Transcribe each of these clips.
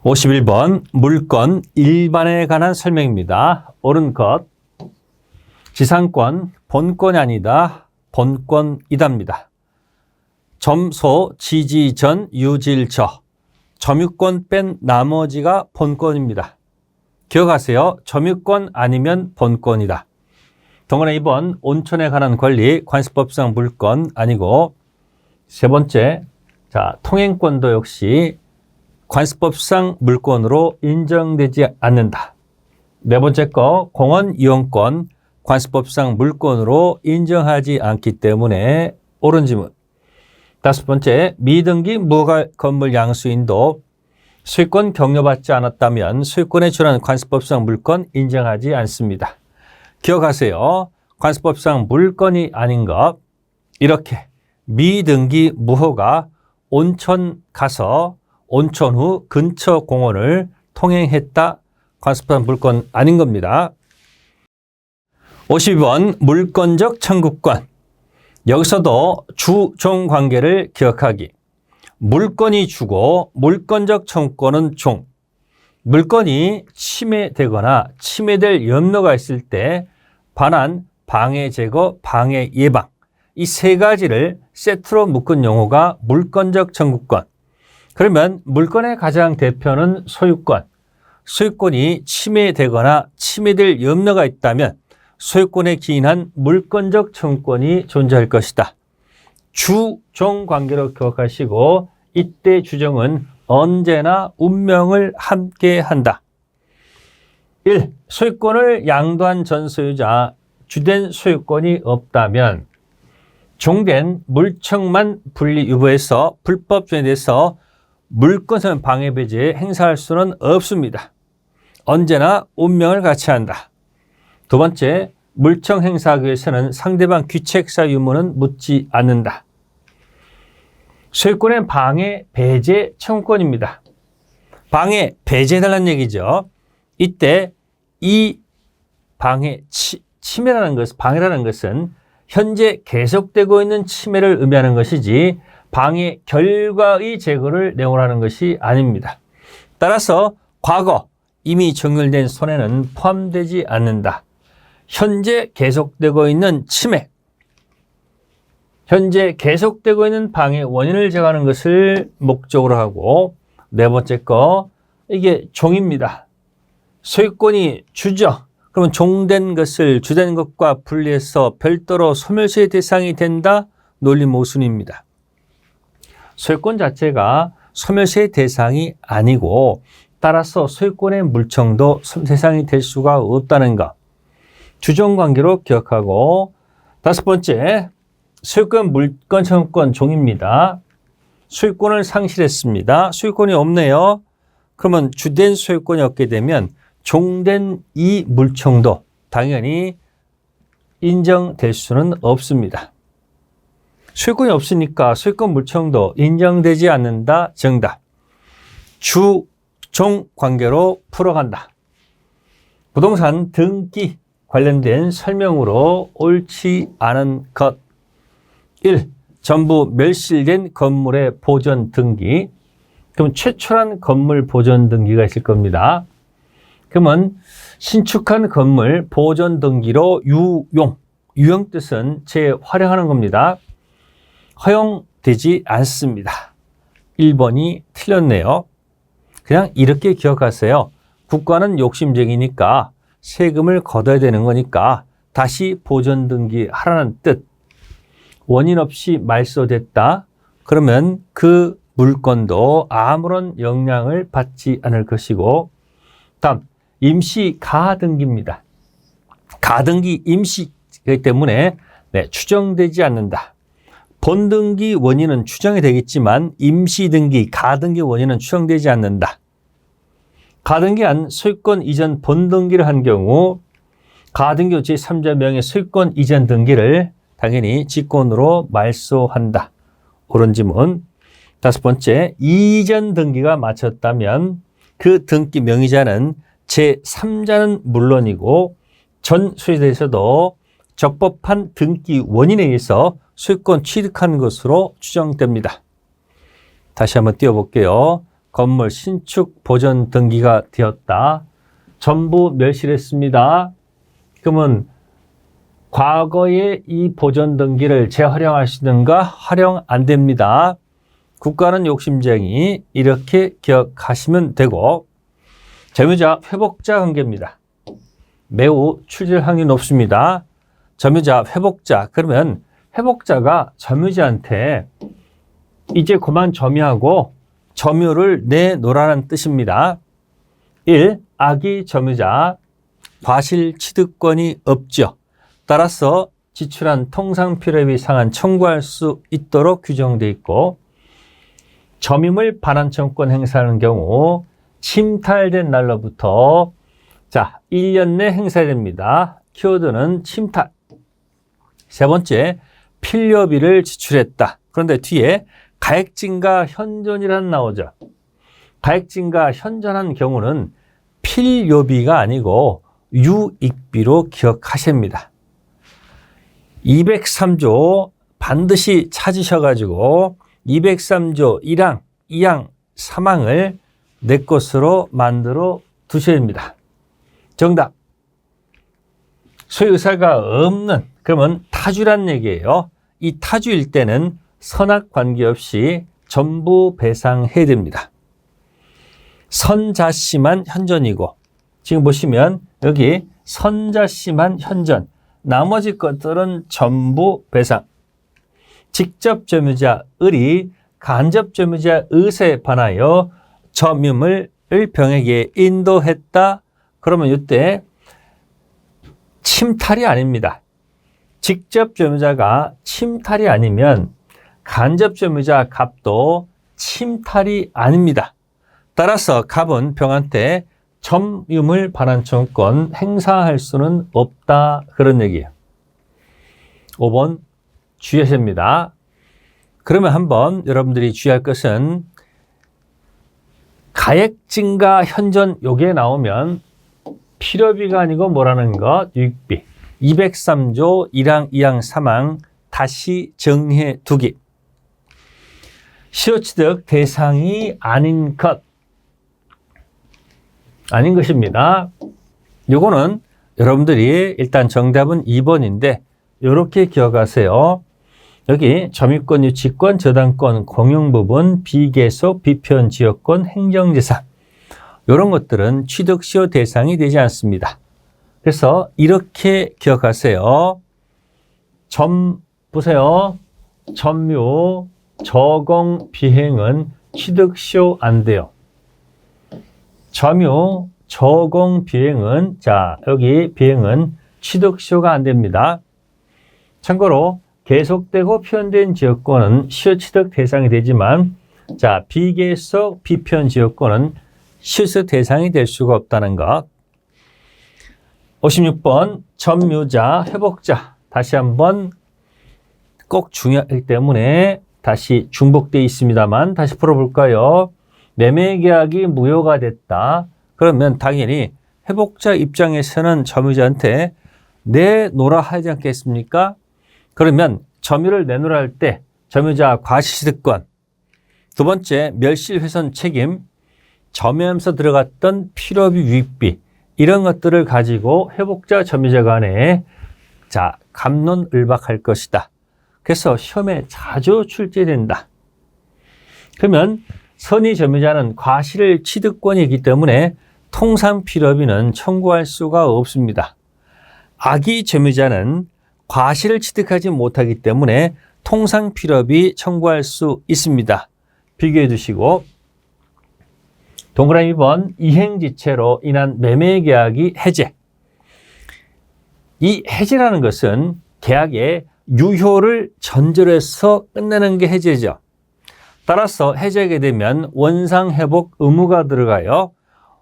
51번 물권 일반에 관한 설명입니다. 옳은 것, 지상권, 본권이 아니다, 본권이답니다. 점소, 지지, 전, 유질, 저, 점유권 뺀 나머지가 본권입니다. 기억하세요. 점유권 아니면 본권이다. 동원의 2번 온천에 관한 권리, 관습법상 물권 아니고, 세 번째, 통행권도 역시 관습법상 물권으로 인정되지 않는다. 네 번째 거, 공원 이용권, 관습법상 물권으로 인정하지 않기 때문에 옳은 지문. 다섯 번째, 미등기 무허가 건물 양수인도 소유권 격려받지 않았다면 소유권에 준하는 관습법상 물권 인정하지 않습니다. 기억하세요. 관습법상 물권이 아닌 것, 이렇게 미등기 무허가 온천 가서 온천 후 근처 공원을 통행했다. 관습법상 물권 아닌 겁니다. 52번 물권적 청구권. 여기서도 주-종 관계를 기억하기. 물권이 주고 물권적 청구권은 종. 물권이 침해되거나 침해될 염려가 있을 때 반환, 방해 제거, 방해 예방. 이 세 가지를 세트로 묶은 용어가 물권적 청구권. 그러면 물권의 가장 대표는 소유권. 소유권이 침해되거나 침해될 염려가 있다면 소유권에 기인한 물권적 청구권이 존재할 것이다. 주-종 관계로 기억하시고 이때 주종은 언제나 운명을 함께한다. 1. 소유권을 양도한 전 소유자, 주된 소유권이 없다면 종된 물청만 분리 유보해서 불법 조회돼서 물권성 방해 배제에 행사할 수는 없습니다. 언제나 운명을 같이 한다. 두 번째, 물청 행사하기 위해서는 상대방 귀책사 유무는 묻지 않는다. 소유권의 방해, 배제, 청구권입니다. 방해, 배제해달라는 얘기죠. 이때 이 방해, 침해라는 것은, 방해라는 것은 현재 계속되고 있는 침해를 의미하는 것이지 방해 결과의 제거를 내용으로 하는 것이 아닙니다. 따라서 과거 이미 정렬된 손해는 포함되지 않는다. 현재 계속되고 있는 침해, 현재 계속되고 있는 방해 원인을 제거하는 것을 목적으로 하고, 네 번째 거, 이게 종입니다. 소유권이 주죠. 그러면 종된 것을 주된 것과 분리해서 별도로 소멸시의 대상이 된다? 논리 모순입니다. 소유권 자체가 소멸시의 대상이 아니고 따라서 소유권의 물청도 대상이 될 수가 없다는 것. 주종관계로 기억하고, 다섯 번째, 소유권, 물권, 청구권, 종입니다. 소유권을 상실했습니다. 소유권이 없네요. 그러면 주된 소유권이 없게 되면 종된 이 물청도 당연히 인정될 수는 없습니다. 소유권이 없으니까 소유권 물청도 인정되지 않는다. 정답. 주, 종 관계로 풀어간다. 부동산 등기 관련된 설명으로 옳지 않은 것. 1. 전부 멸실된 건물의 보존 등기. 그럼 최초란 건물 보존 등기가 있을 겁니다. 그러면 신축한 건물 보존 등기로 유용 뜻은 재활용하는 겁니다. 허용되지 않습니다. 1번이 틀렸네요. 그냥 이렇게 기억하세요. 국가는 욕심쟁이니까 세금을 걷어야 되는 거니까 다시 보존 등기 하라는 뜻. 원인 없이 말소됐다. 그러면 그 물건도 아무런 영향을 받지 않을 것이고, 다음 임시 가등기입니다. 가등기 임시이기 때문에 추정되지 않는다. 본등기 원인은 추정이 되겠지만 임시등기, 가등기 원인은 추정되지 않는다. 가등기한 소유권 이전 본등기를 한 경우 가등기 제3자 명의 소유권 이전 등기를 당연히 직권으로 말소한다. 옳은 지문. 다섯 번째, 이전 등기가 마쳤다면 그 등기 명의자는 제3자는 물론이고 전 소유자에서도 적법한 등기 원인에 의해서 소유권 취득한 것으로 추정됩니다. 다시 한번 띄워볼게요. 건물 신축 보전 등기가 되었다. 전부 멸실했습니다. 그러면 과거에 이 보전 등기를 재활용하시는가? 활용 안 됩니다. 국가는 욕심쟁이, 이렇게 기억하시면 되고, 점유자 회복자 관계입니다. 매우 출제 확률이 높습니다. 점유자 회복자, 그러면 회복자가 점유자한테 이제 그만 점유하고 점유를 내놓으라는 뜻입니다. 1. 악의 점유자, 과실 취득권이 없죠. 따라서 지출한 통상필요비 상한 청구할 수 있도록 규정되어 있고, 점유물 반환청구권 행사하는 경우 침탈된 날로부터 1년 내 행사됩니다. 키워드는 침탈. 세 번째, 필요비를 지출했다. 그런데 뒤에 가액증가 현존이라는 나오죠. 가액증가 현존한 경우는 필요비가 아니고 유익비로 기억하십니다. 203조 반드시 찾으셔가지고 203조 1항, 2항, 3항을 내 것으로 만들어 두셔야 됩니다. 정답. 소유의사가 없는, 그러면 타주란 얘기예요. 이 타주일 때는 선악 관계없이 전부 배상해야 됩니다. 선자씨만 현존이고, 지금 보시면 여기 선자씨만 현존, 나머지 것들은 전부 배상. 직접 점유자 을이 간접 점유자 을에 반하여 점유물을 병에게 인도했다. 그러면 이때 침탈이 아닙니다. 직접 점유자가 침탈이 아니면 간접 점유자 갑도 침탈이 아닙니다. 따라서 갑은 병한테 점유물 반환청구권 행사할 수는 없다. 그런 얘기예요. 5번 주의하셔야 됩니다. 그러면 한번 여러분들이 주의할 것은 가액증가 현존 요게 나오면 필요비가 아니고 뭐라는 것? 유익비. 203조 1항, 2항, 3항 다시 정리해 두기. 시효취득 대상이 아닌 것. 아닌 것입니다. 요거는 여러분들이 일단 정답은 2번인데 이렇게 기억하세요. 여기 점유권, 유치권, 저당권, 공용부분, 비계속, 비편지역권, 행정재산 이런 것들은 취득시효 대상이 되지 않습니다. 그래서 이렇게 기억하세요. 보세요. 점유, 저공, 비행은 취득시효 안 돼요. 점유, 저공, 비행은 여기 비행은 취득시효가 안 됩니다. 참고로 계속되고 표현된 지역권은 시효취득 대상이 되지만 비계속, 비편지역권은 시효취득 대상이 될 수가 없다는 것. 56번 점유자, 회복자 다시 한번 꼭 중요하기 때문에 다시 중복되어 있습니다만 다시 풀어볼까요? 매매계약이 무효가 됐다. 그러면 당연히 회복자 입장에서는 점유자한테 내놓으라 하지 않겠습니까? 그러면 점유를 내놓으라 할 때 점유자 과실취득권, 두 번째 멸실훼손 책임, 점유하면서 들어갔던 필요비, 유익비 이런 것들을 가지고 회복자, 점유자 간에 갑론을박할 것이다. 그래서 시험에 자주 출제된다. 그러면 선의 점유자는 과실 취득권이 있기 때문에 통상 필요비는 청구할 수가 없습니다. 악의 점유자는 과실을 취득하지 못하기 때문에 통상 필요비 청구할 수 있습니다. 비교해 두시고 동그라미 2번 이행지체로 인한 매매계약이 해제. 이 해제라는 것은 계약의 유효를 전제로 해서 끝내는 게 해제죠. 따라서 해제하게 되면 원상회복 의무가 들어가요.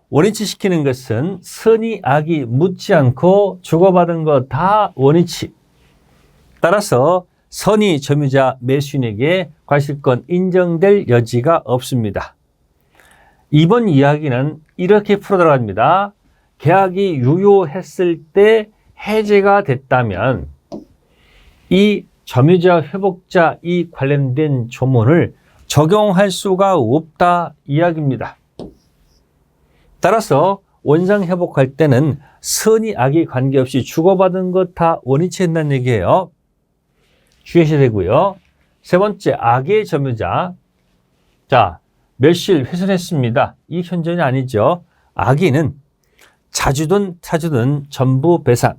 원위치 시키는 것은 선의, 악의 묻지 않고 주고받은 거 다 원위치. 따라서 선의 점유자 매수인에게 과실권 인정될 여지가 없습니다. 이번 이야기는 이렇게 풀어 들어갑니다. 계약이 유효했을 때 해제가 됐다면 이 점유자, 회복자 이 관련된 조문을 적용할 수가 없다 이야기입니다. 따라서 원상 회복할 때는 선이 악이 관계없이 주고받은 것 다 원위치 한다는 얘기예요. 주의하셔야 되고요. 세 번째, 악의 점유자. 자, 멸실 훼손했습니다. 이 현존이 아니죠. 악의는 자주든 타주든 전부 배상.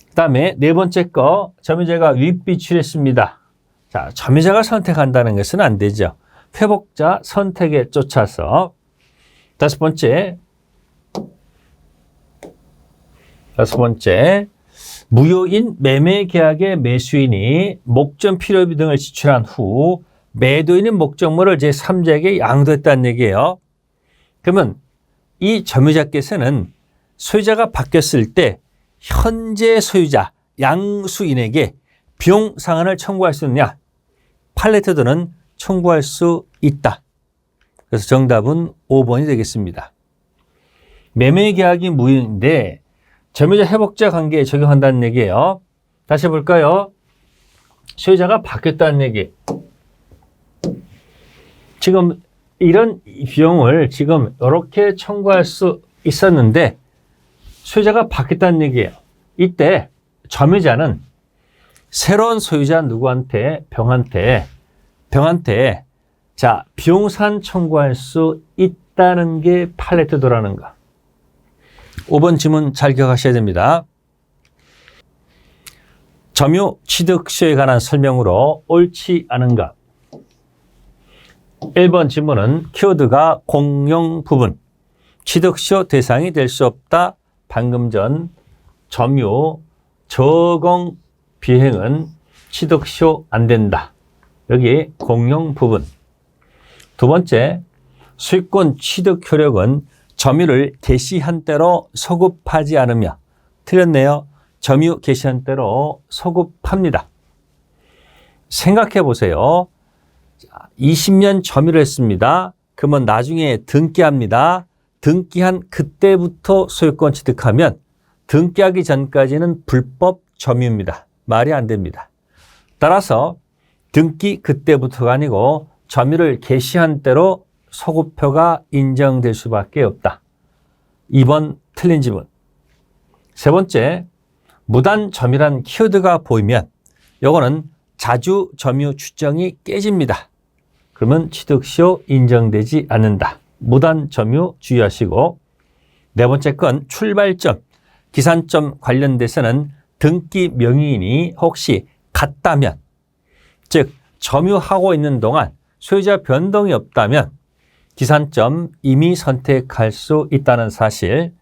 그 다음에 네 번째 거, 점유자가 윗비출했습니다. 자, 점유자가 선택한다는 것은 안 되죠. 회복자 선택에 쫓아서. 다섯 번째, 무효인 매매계약의 매수인이 목전 필요비 등을 지출한 후 매도인의 목적물을 제3자에게 양도했다는 얘기예요. 그러면 이 점유자께서는 소유자가 바뀌었을 때 현재 소유자 양수인에게 비용 상환을 청구할 수 있느냐? 팔레트들은 청구할 수 있다. 그래서 정답은 5번이 되겠습니다. 매매계약이 무효인데 점유자 회복자 관계에 적용한다는 얘기예요. 다시 해볼까요? 소유자가 바뀌었다는 얘기. 지금 이런 비용을 지금 이렇게 청구할 수 있었는데 소유자가 바뀌었다는 얘기예요. 이때 점유자는 새로운 소유자 누구한테? 병한테 자, 비용산 청구할 수 있다는 게 팔레트도라는 거. 5번 지문 잘 기억하셔야 됩니다. 점유 취득시효에 관한 설명으로 옳지 않은가? 1번 지문은 키워드가 공용 부분, 취득시효 대상이 될 수 없다. 방금 전 점유 저공 비행은 취득시효 안 된다. 여기 공용 부분. 두 번째, 수익권 취득 효력은 점유를 개시한 대로 소급하지 않으며, 틀렸네요. 점유 개시한 대로 소급합니다. 생각해 보세요. 20년 점유를 했습니다. 그러면 나중에 등기합니다. 등기한 그때부터 소유권 취득하면 등기하기 전까지는 불법 점유입니다. 말이 안 됩니다. 따라서 등기 그때부터가 아니고 점유를 개시한 대로 소급표가 인정될 수밖에 없다. 2번 틀린 지문. 세 번째, 무단 점유란 키워드가 보이면 요거는 자주 점유 추정이 깨집니다. 그러면 취득시효 인정되지 않는다. 무단 점유 주의하시고, 네 번째 건 출발점, 기산점 관련돼서는 등기 명의인이 혹시 같다면, 즉 점유하고 있는 동안 소유자 변동이 없다면 기산점 이미 선택할 수 있다는 사실.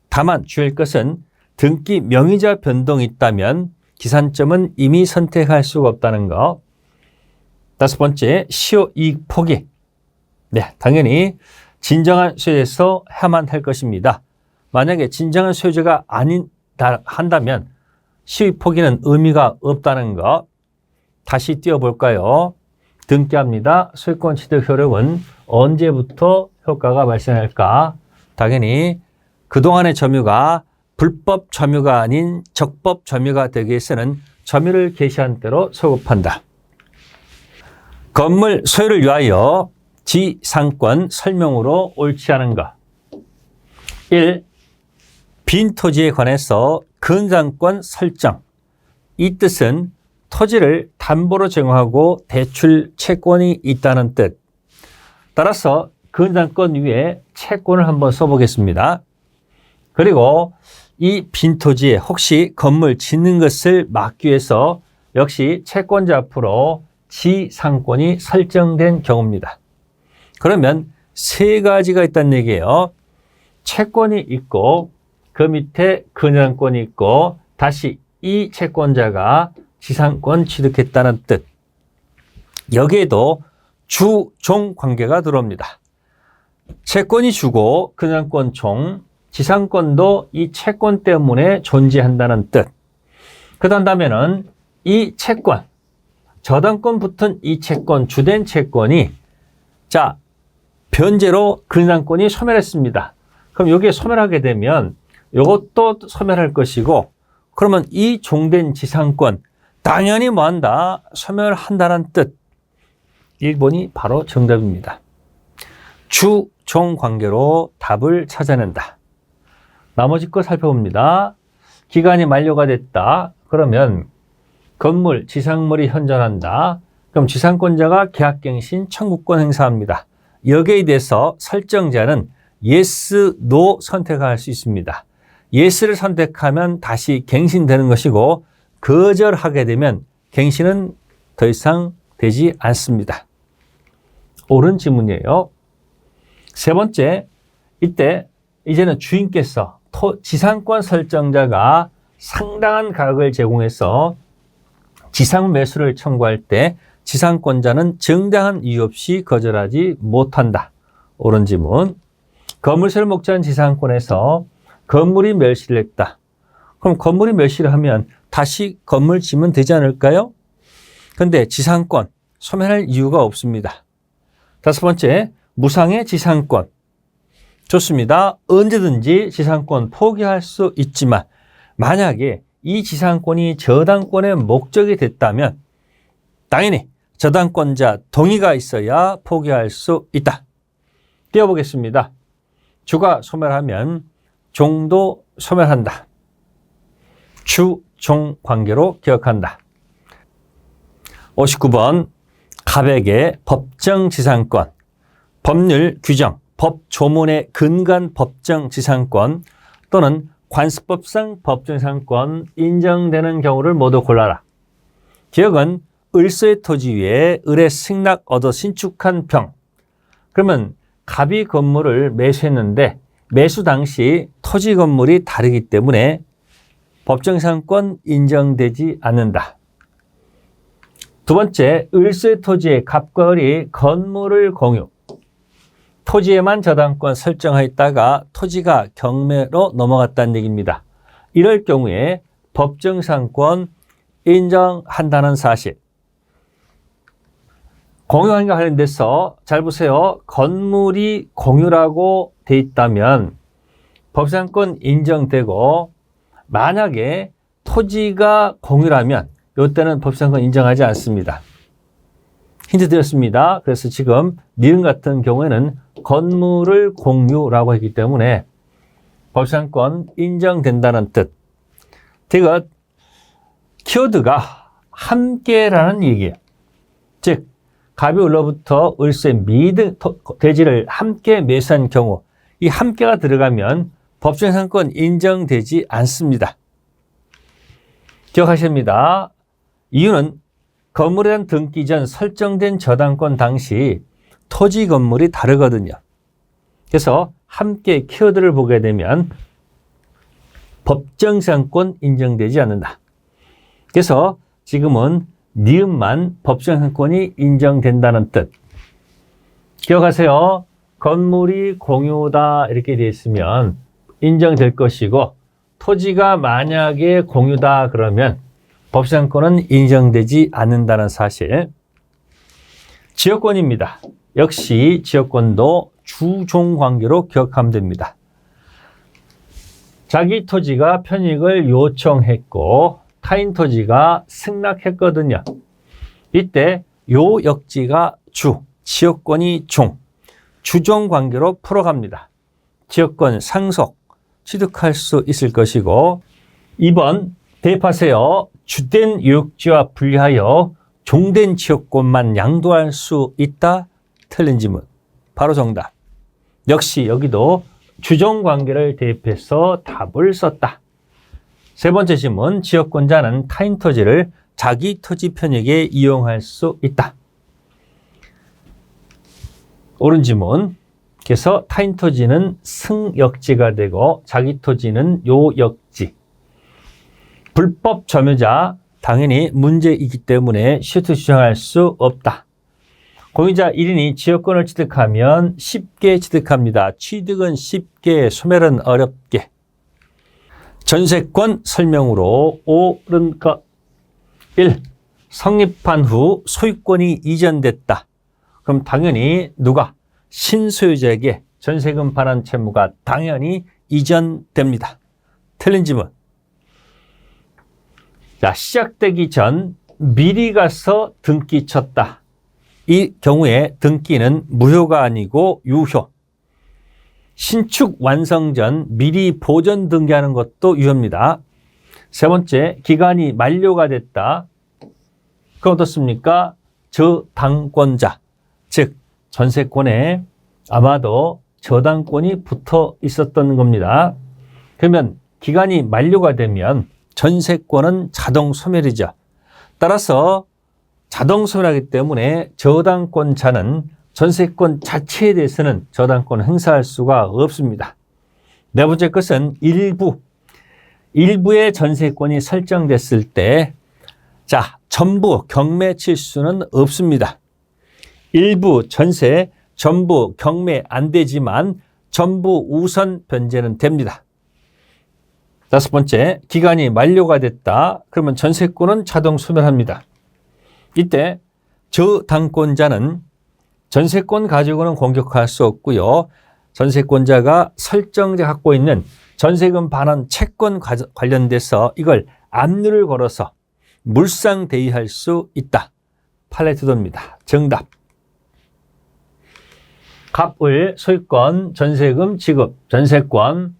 다만 주의할 것은 등기 명의자 변동이 있다면 기산점은 이미 선택할 수가 없다는 거. 다섯 번째, 시효 이익 포기. 네, 당연히 진정한 소유에서 해야만 할 것입니다. 만약에 진정한 소유자가 아니다 한다면 시효 포기는 의미가 없다는 거. 다시 띄워볼까요? 등기합니다. 소유권 취득 효력은 언제부터 효과가 발생할까? 당연히 그동안의 점유가 불법 점유가 아닌 적법 점유가 되기 위해서는 점유를 개시한 대로 소급한다. 건물 소유를 위하여 지상권 설명으로 옳지 않은가? 1. 빈 토지에 관해서 근상권 설정. 이 뜻은 토지를 담보로 제공하고 대출 채권이 있다는 뜻. 따라서 근상권 위에 채권을 한번 써보겠습니다. 그리고 이 빈 토지에 혹시 건물 짓는 것을 막기 위해서 역시 채권자 앞으로 지상권이 설정된 경우입니다. 그러면 세 가지가 있다는 얘기예요. 채권이 있고 그 밑에 근상권이 있고 다시 이 채권자가 지상권 취득했다는 뜻. 여기에도 주종 관계가 들어옵니다. 채권이 주고 근상권 종, 지상권도 이 채권 때문에 존재한다는 뜻. 그런다면은 이 채권, 저당권 붙은 이 채권, 주된 채권이 자 변제로 근상권이 소멸했습니다. 그럼 여기에 소멸하게 되면 이것도 소멸할 것이고, 그러면 이 종된 지상권 당연히 뭐한다? 소멸한다는 뜻. 1번이 바로 정답입니다. 주, 종 관계로 답을 찾아낸다. 나머지 거 살펴봅니다. 기간이 만료가 됐다. 그러면 건물, 지상물이 현존한다. 그럼 지상권자가 계약갱신, 청구권 행사합니다. 여기에 대해서 설정자는 yes, no 선택할 수 있습니다. yes를 선택하면 다시 갱신되는 것이고 거절하게 되면 갱신은 더 이상 되지 않습니다. 옳은 지문이에요. 세 번째, 이때 이제는 주인께서 지상권 설정자가 상당한 가격을 제공해서 지상 매수를 청구할 때 지상권자는 정당한 이유 없이 거절하지 못한다. 옳은 지문. 건물세를 목적한 지상권에서 건물이 멸시를 했다. 그럼 건물이 멸시를 하면 다시 건물 지면 되지 않을까요? 근데 지상권 소멸할 이유가 없습니다. 다섯 번째, 무상의 지상권. 좋습니다. 언제든지 지상권 포기할 수 있지만 만약에 이 지상권이 저당권의 목적이 됐다면 당연히 저당권자 동의가 있어야 포기할 수 있다. 띄워보겠습니다. 주가 소멸하면 종도 소멸한다. 주, 종 관계로 기억한다. 59번 갑액의 법정 지상권, 법률 규정, 법 조문에 근거한 법정 지상권 또는 관습법상 법정 지상권 인정되는 경우를 모두 골라라. 기억은 을소의 토지 위에 을의 승낙 얻어 신축한 평. 그러면 갑이 건물을 매수했는데 매수 당시 토지 건물이 다르기 때문에 법정 지상권 인정되지 않는다. 두 번째, 을소의 토지의 갑과 을이 건물을 공유. 토지에만 저당권 설정하였다가 토지가 경매로 넘어갔다는 얘기입니다. 이럴 경우에 법정 지상권 인정한다는 사실. 공유함과 관련돼서 잘 보세요. 건물이 공유라고 돼 있다면 법상권 인정되고 만약에 토지가 공유라면 이때는 법상권 인정하지 않습니다. 힌트 드렸습니다. 그래서 지금 니은 같은 경우에는 건물을 공유라고 했기 때문에 법상권 인정된다는 뜻. 이것 키워드가 함께라는 얘기예요. 즉 갑이 을로부터 을소의 미등 대지를 함께 매수한 경우 이 함께가 들어가면 법정상권 인정되지 않습니다. 기억하셔야 합니다. 이유는 건물에 대한 등기 전 설정된 저당권 당시 토지 건물이 다르거든요. 그래서 함께 키워드를 보게 되면 법정상권 인정되지 않는다. 그래서 지금은 니은만 법정상권이 인정된다는 뜻. 기억하세요. 건물이 공유다 이렇게 되어 있으면 인정될 것이고 토지가 만약에 공유다 그러면 법상권은 인정되지 않는다는 사실. 지역권입니다. 역시 지역권도 주종 관계로 기억하면 됩니다. 자기 토지가 편익을 요청했고 타인 토지가 승낙했거든요. 이때 요 역지가 주, 지역권이 종, 주종 관계로 풀어갑니다. 지역권 상속 취득할 수 있을 것이고 2번 대입하세요. 주된 요역지와 분리하여 종된 지역권만 양도할 수 있다. 틀린 지문. 바로 정답. 역시 여기도 주종 관계를 대입해서 답을 썼다. 세 번째 질문. 지역권자는 타인 토지를 자기 토지 편익에 이용할 수 있다. 옳은 지문. 그래서 타인 토지는 승역지가 되고 자기 토지는 요역지. 불법 점유자 당연히 문제이기 때문에 시효투 주장할 수 없다. 공유자 1인이 지역권을 취득하면 쉽게 취득합니다. 취득은 쉽게, 소멸은 어렵게. 전세권 설명으로 옳은 것. 1. 성립한 후 소유권이 이전됐다. 그럼 당연히 누가? 신소유자에게 전세금 반환 채무가 당연히 이전됩니다. 틀린 지문. 자, 시작되기 전 미리 가서 등기 쳤다. 이 경우에 등기는 무효가 아니고 유효. 신축 완성 전 미리 보전 등기하는 것도 유효입니다. 세 번째, 기간이 만료가 됐다. 그럼 어떻습니까? 저당권자, 즉 전세권에 아마도 저당권이 붙어 있었던 겁니다. 그러면 기간이 만료가 되면 전세권은 자동 소멸이죠. 따라서 자동 소멸하기 때문에 저당권자는 전세권 자체에 대해서는 저당권을 행사할 수가 없습니다. 네 번째 것은 일부의 전세권이 설정됐을 때, 자, 전부 경매 칠 수는 없습니다. 일부 전세, 전부 경매 안 되지만 전부 우선 변제는 됩니다. 다섯 번째, 기간이 만료가 됐다. 그러면 전세권은 자동 소멸합니다. 이때 저당권자는 전세권 가지고는 공격할 수 없고요. 전세권자가 설정자 갖고 있는 전세금 반환 채권 관련돼서 이걸 압류를 걸어서 물상 대위할 수 있다. 판례2도입니다. 정답. 갑을, 소유권, 전세금 지급, 전세권,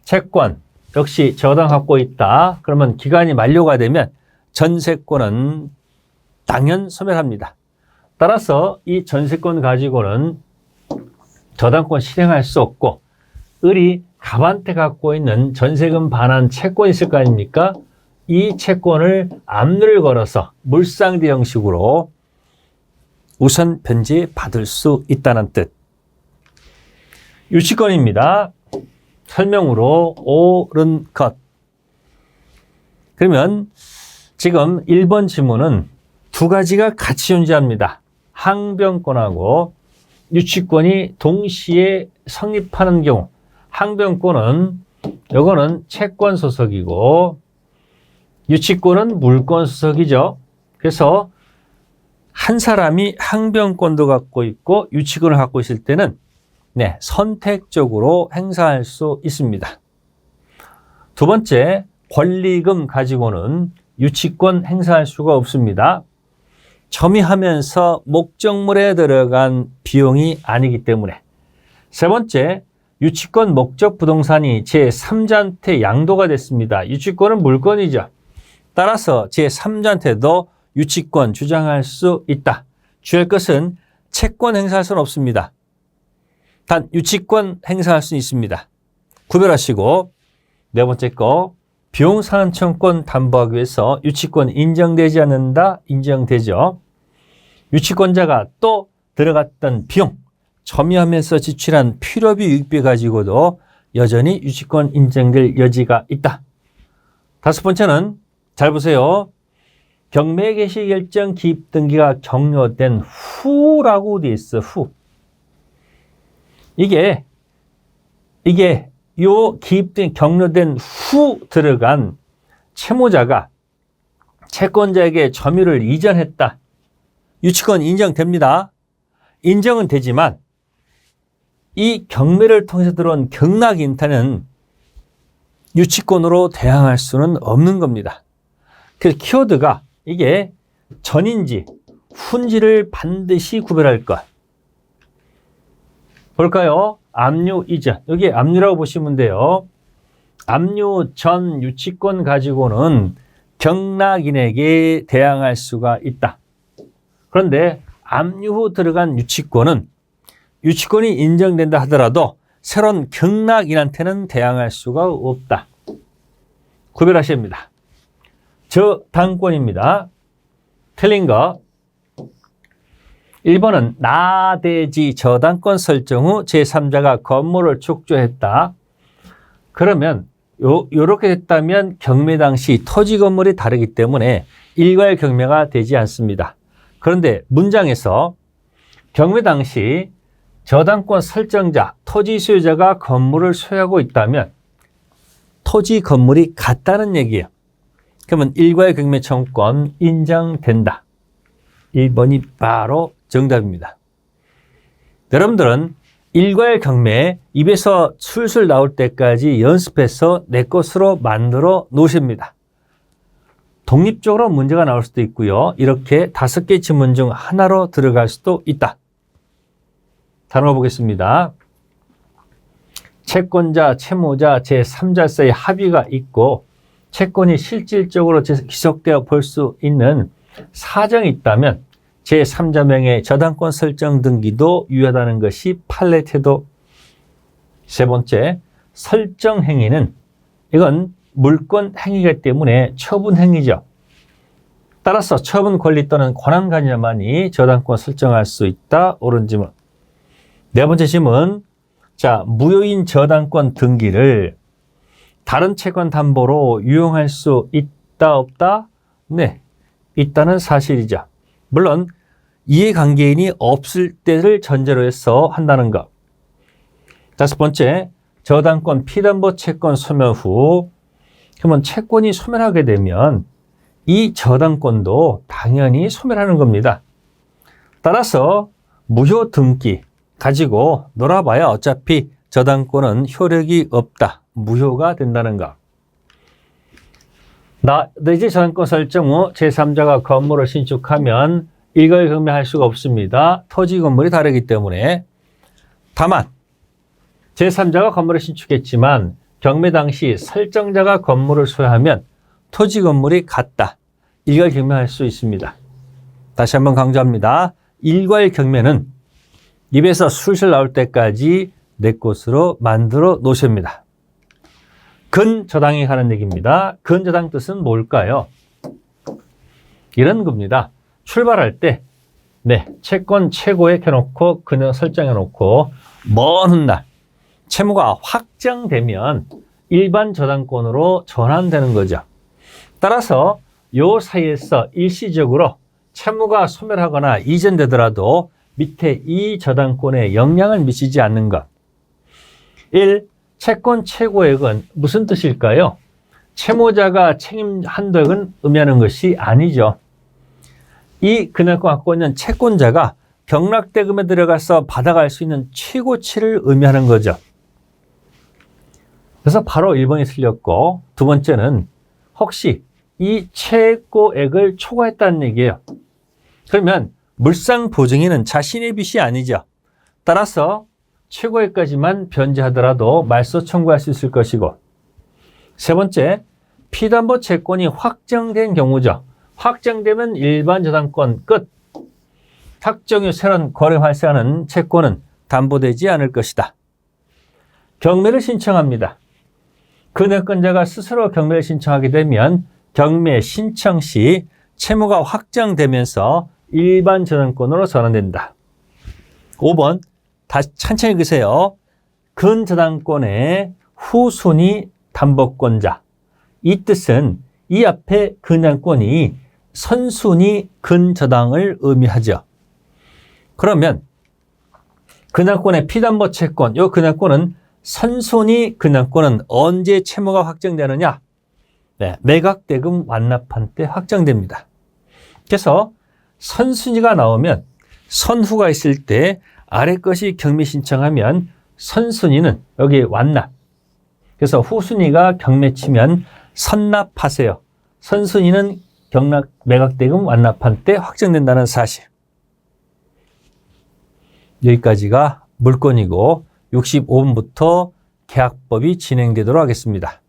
채권 역시 저당 갖고 있다. 그러면 기간이 만료가 되면 전세권은 당연 소멸합니다. 따라서 이 전세권 가지고는 저당권 실행할 수 없고, 을이 갑한테 갖고 있는 전세금 반환 채권이 있을 거 아닙니까? 이 채권을 압류를 걸어서 물상대 형식으로 우선 변제 받을 수 있다는 뜻. 유치권입니다. 설명으로 옳은 것. 그러면 지금 1번 지문은 두 가지가 같이 존재합니다. 항변권하고 유치권이 동시에 성립하는 경우. 항변권은 이거는 채권 소속이고 유치권은 물권 소속이죠. 그래서 한 사람이 항변권도 갖고 있고 유치권을 갖고 있을 때는 선택적으로 행사할 수 있습니다. 두 번째, 권리금 가지고는 유치권 행사할 수가 없습니다. 점유하면서 목적물에 들어간 비용이 아니기 때문에. 세 번째, 유치권 목적 부동산이 제3자한테 양도가 됐습니다. 유치권은 물권이죠. 따라서 제3자한테도 유치권 주장할 수 있다. 주의할 것은 채권 행사할 수는 없습니다. 단 유치권 행사할 수는 있습니다. 구별하시고, 네 번째 거, 비용상환청권 담보하기 위해서 유치권 인정되지 않는다. 인정되죠. 유치권자가 또 들어갔던 비용, 점유하면서 지출한 필요비 유익비 가지고도 여전히 유치권 인정될 여지가 있다. 다섯 번째는 잘 보세요. 경매 개시 결정 기입 등기가 격려된 후라고 돼 있어. 후. 이게 요 기입 등기 격려된 후 들어간 채무자가 채권자에게 점유를 이전했다. 유치권 인정됩니다. 인정은 되지만 이 경매를 통해서 들어온 경락인타는 유치권으로 대항할 수는 없는 겁니다. 그래서 키워드가 이게 전인지 후인지를 반드시 구별할 것. 볼까요? 압류 이전. 여기 압류라고 보시면 돼요. 압류 전 유치권 가지고는 경락인에게 대항할 수가 있다. 그런데 압류 후 들어간 유치권은 유치권이 인정된다 하더라도 새로운 경락인한테는 대항할 수가 없다. 구별하셔야 합니다. 저당권입니다. 틀린 거. 1번은 나대지 저당권 설정 후 제3자가 건물을 축조했다. 그러면 요렇게 됐다면 경매 당시 토지 건물이 다르기 때문에 일괄 경매가 되지 않습니다. 그런데 문장에서 경매 당시 저당권 설정자, 토지 소유자가 건물을 소유하고 있다면 토지 건물이 같다는 얘기예요. 그러면 일괄 경매 청구권 인정된다. 1번이 바로 정답입니다. 여러분들은 일괄 경매 입에서 술술 나올 때까지 연습해서 내 것으로 만들어 놓으십니다. 독립적으로 문제가 나올 수도 있고요. 이렇게 5개 지문 중 하나로 들어갈 수도 있다. 단어 보겠습니다. 채권자, 채무자, 제3자 사이 합의가 있고 채권이 실질적으로 기속되어 볼 수 있는 사정이 있다면 제3자 명의 저당권 설정 등기도 유효하다는 것이 판례 태도. 세 번째, 설정 행위는 이건 물권 행위이기 때문에 처분 행위죠. 따라서 처분 권리 또는 권한 가진자만이 저당권 설정할 수 있다. 옳은 지문. 네 번째 질문. 자, 무효인 저당권 등기를 다른 채권 담보로 유용할 수 있다, 없다? 네, 있다는 사실이죠. 물론 이해관계인이 없을 때를 전제로 해서 한다는 것. 다섯 번째, 저당권 피담보 채권 소멸 후 그러면 채권이 소멸하게 되면 이 저당권도 당연히 소멸하는 겁니다. 따라서 무효 등기 가지고 놀아봐야 어차피 저당권은 효력이 없다. 무효가 된다는 것. 내지 저당권 설정 후 제3자가 건물을 신축하면 일괄 경매할 수가 없습니다. 토지 건물이 다르기 때문에. 다만 제3자가 건물을 신축했지만 경매 당시 설정자가 건물을 소유하면 토지 건물이 같다. 일괄 경매할 수 있습니다. 다시 한번 강조합니다. 일괄 경매는 입에서 술술 나올 때까지 내 것으로 만들어 놓으십니다. 근저당에 관한 얘기입니다. 근저당 뜻은 뭘까요? 이런 겁니다. 출발할 때 채권 최고에 켜놓고 그냥 설정해놓고 먼 훗날 채무가 확정되면 일반 저당권으로 전환되는 거죠. 따라서 요 사이에서 일시적으로 채무가 소멸하거나 이전되더라도 밑에 이 저당권에 영향을 미치지 않는 것. 1. 채권 최고액은 무슨 뜻일까요? 채무자가 책임 한도액은 의미하는 것이 아니죠. 이 금액을 갖고 있는 채권자가 경락대금에 들어가서 받아갈 수 있는 최고치를 의미하는 거죠. 그래서 바로 1번이 틀렸고 두 번째는 혹시 이 최고액을 초과했다는 얘기예요. 그러면 물상보증인은 자신의 빚이 아니죠. 따라서 최고액까지만 변제하더라도 말소 청구할 수 있을 것이고 세 번째, 피담보 채권이 확정된 경우죠. 확정되면 일반 저당권 끝. 확정 후 새로운 거래 발생하는 채권은 담보되지 않을 것이다. 경매를 신청합니다. 근저당권자가 스스로 경매를 신청하게 되면 경매 신청 시 채무가 확정되면서 일반 저당권으로 전환된다. 5번 다시 천천히 읽으세요. 근저당권의 후순위 담보권자. 이 뜻은 이 앞에 근저당권이 선순위 근저당을 의미하죠. 그러면 근저당권의 피담보 채권, 이 근저당권은 선순위 근저당권은 언제 채무가 확정되느냐? 매각대금 완납한 때 확정됩니다. 그래서 선순위가 나오면 선후가 있을 때 아래 것이 경매 신청하면 선순위는 여기 완납. 그래서 후순위가 경매 치면 선납하세요. 선순위는 매각대금 완납한 때 확정된다는 사실. 여기까지가 물권이고 65분부터 계약법이 진행되도록 하겠습니다.